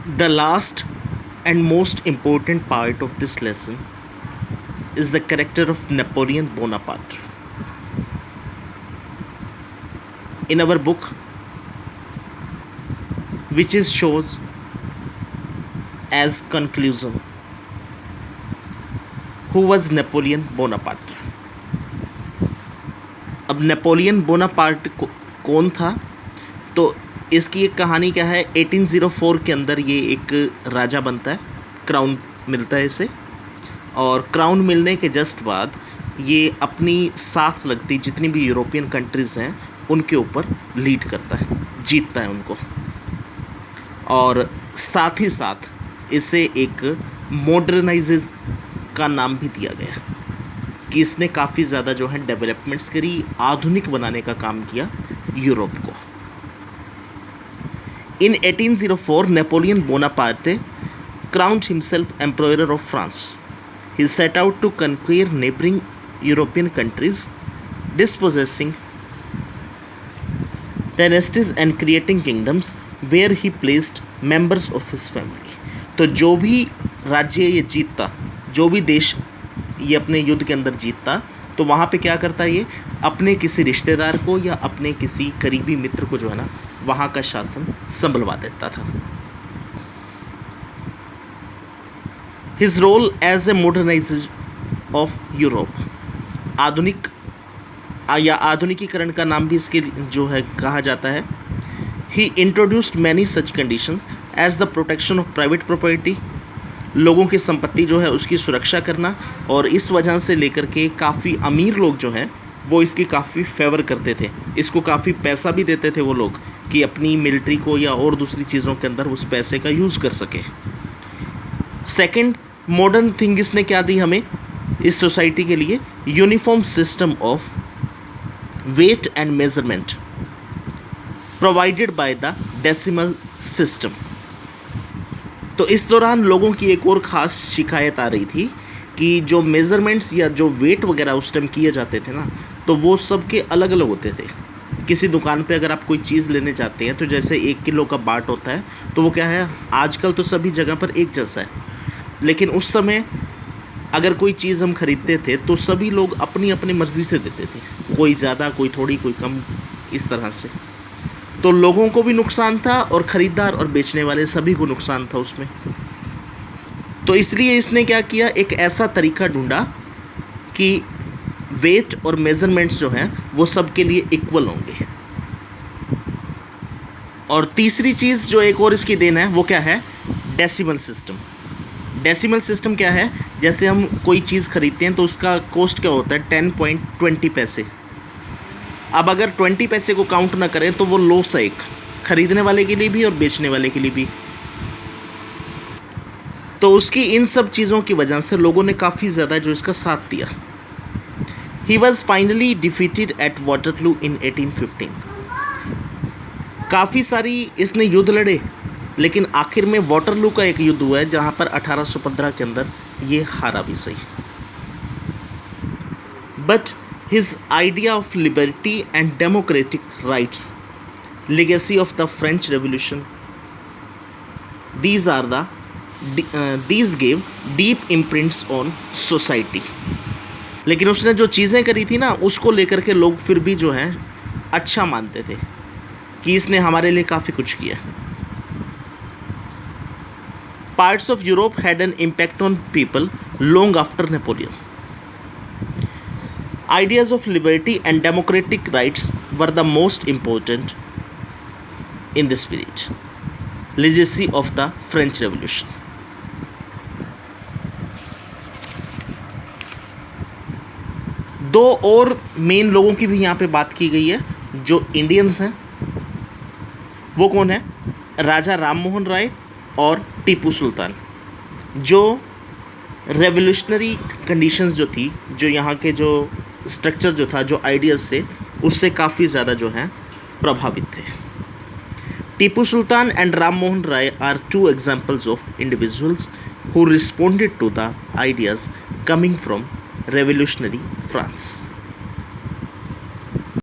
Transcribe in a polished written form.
The last and most important part of this lesson is the character of Napoleon Bonaparte. In our book, which is shows as conclusion, who was Napoleon Bonaparte? अब Napoleon Bonaparte कौन था? तो इसकी एक कहानी क्या है, 1804 के अंदर ये एक राजा बनता है, क्राउन मिलता है इसे, और क्राउन मिलने के जस्ट बाद ये अपनी साथ लगती जितनी भी यूरोपियन कंट्रीज़ हैं उनके ऊपर लीड करता है, जीतता है उनको, और साथ ही साथ इसे एक मॉडर्नाइजेज का नाम भी दिया गया कि इसने काफ़ी ज़्यादा जो है डेवलपमेंट्स करी, आधुनिक बनाने का काम किया यूरोप को। In 1804, Napoleon Bonaparte crowned himself Emperor of France. He set out to conquer neighboring European countries, dispossessing dynasties and creating kingdoms where he placed members of his family. तो जो भी राज्य ये जीतता, जो भी देश ये अपने युद्ध के अंदर जीतता, तो वहाँ पे क्या करता है, ये अपने किसी रिश्तेदार को या अपने किसी करीबी मित्र को जो है ना वहाँ का शासन संभलवा देता था। His role as a modernisation of Europe, आधुनिक या आधुनिकीकरण का नाम भी इसके जो है कहा जाता है। He introduced many such conditions as the protection of private property, लोगों की संपत्ति जो है उसकी सुरक्षा करना, और इस वजह से लेकर के काफ़ी अमीर लोग जो हैं वो इसकी काफ़ी फेवर करते थे, इसको काफ़ी पैसा भी देते थे वो लोग कि अपनी मिलिट्री को या और दूसरी चीज़ों के अंदर उस पैसे का यूज़ कर सके। सेकंड मॉडर्न थिंग इसने क्या दी हमें इस सोसाइटी के लिए, uniform system of weight and measurement provided by the decimal system. तो इस दौरान लोगों की एक और ख़ास शिकायत आ रही थी कि जो मेज़रमेंट्स या जो वेट वगैरह उस टाइम किए जाते थे ना, तो वो सब के अलग अलग होते थे। किसी दुकान पे अगर आप कोई चीज़ लेने जाते हैं तो जैसे 1 किलो का बाट होता है, तो वो क्या है, आजकल तो सभी जगह पर एक जैसा है, लेकिन उस समय अगर कोई चीज़ हम ख़रीदते थे तो सभी लोग अपनी अपनी मर्ज़ी से देते थे, कोई ज़्यादा कोई थोड़ी कोई कम, इस तरह से। तो लोगों को भी नुकसान था और ख़रीदार और बेचने वाले सभी को नुकसान था उसमें। तो इसलिए इसने क्या किया, एक ऐसा तरीका ढूंढा कि वेट और मेज़रमेंट्स जो हैं वो सब के लिए इक्वल होंगे। और तीसरी चीज़ जो एक और इसकी देन है वो क्या है, डेसिमल सिस्टम। डेसिमल सिस्टम क्या है, जैसे हम कोई चीज़ खरीदते हैं तो उसका कॉस्ट क्या होता है, 10.20 पैसे। अब अगर 20 पैसे को काउंट ना करें तो वो लॉस है एक, खरीदने वाले के लिए भी और बेचने वाले के लिए भी। तो उसकी इन सब चीज़ों की वजह से लोगों ने काफ़ी ज़्यादा जो इसका साथ दिया। He was finally defeated at Waterloo in 1815। काफ़ी सारी इसने युद्ध लड़े, लेकिन आखिर में वाटरलू का एक युद्ध हुआ है जहाँ पर 1815 के अंदर ये हारा भी सही। But his idea of liberty and democratic rights, legacy of the French Revolution, these gave deep imprints on society। लेकिन उसने जो चीज़ें करी थी ना उसको लेकर के लोग फिर भी जो हैं अच्छा मानते थे कि इसने हमारे लिए काफ़ी कुछ किया। Parts of Europe had an impact on people long after Napoleon. Ideas of liberty and democratic rights were the most important in this period. Legacy of the French Revolution. दो और मेन लोगों की भी यहाँ पे बात की गई है जो इंडियंस हैं। वो कौन है, राजा राम मोहन राय और टीपू सुल्तान, जो रेवोल्यूशनरी कंडीशंस जो थी, जो यहाँ के जो स्ट्रक्चर जो था, जो आइडियाज़ से, उससे काफ़ी ज़्यादा जो है प्रभावित थे। Tipu Sultan and Ram Mohan Rai are two examples of individuals who responded to the ideas coming from revolutionary France.